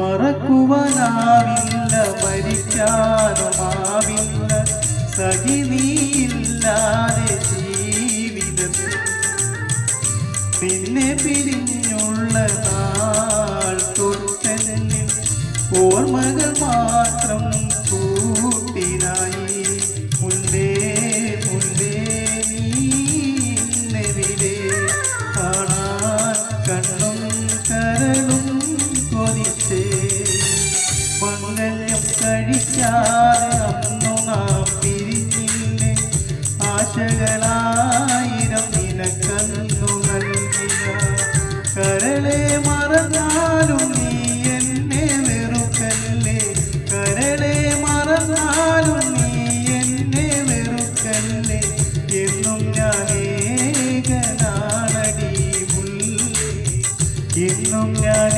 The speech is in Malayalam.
മറക്കുവാനാവില്ല, മരിക്കാനുമാവില്ല സഖി നീയില്ലാതെ ജീവിതത്തിൽ. നിന്നെ പിരിഞ്ഞുള്ള നാൾ തൊട്ടെന്നിൽ ഓർമ്മകൾ മാത്രം കൂട്ടിനായി. മുന്നേ മുന്നേ നീന്നെവിടെ കാണാൻ കണ്ണും കരളും കൊതിച്ചേ. മംഗല്യം കഴിക്കാതെ അന്നു നാം പിരിഞ്ഞില്ലേ. ആശകളായിരം നിനക്കന്നു നൽകിയ. കരളെ മറന്നാലും നീ എന്നെ വെറുക്കല്ലേ. കരളെ മറന്നാലും നീ എന്നെ വെറുക്കല്ലേ. എന്നും ഞാൻ ഏകനാണടി മുല്ലേ. എന്നും ഞാൻ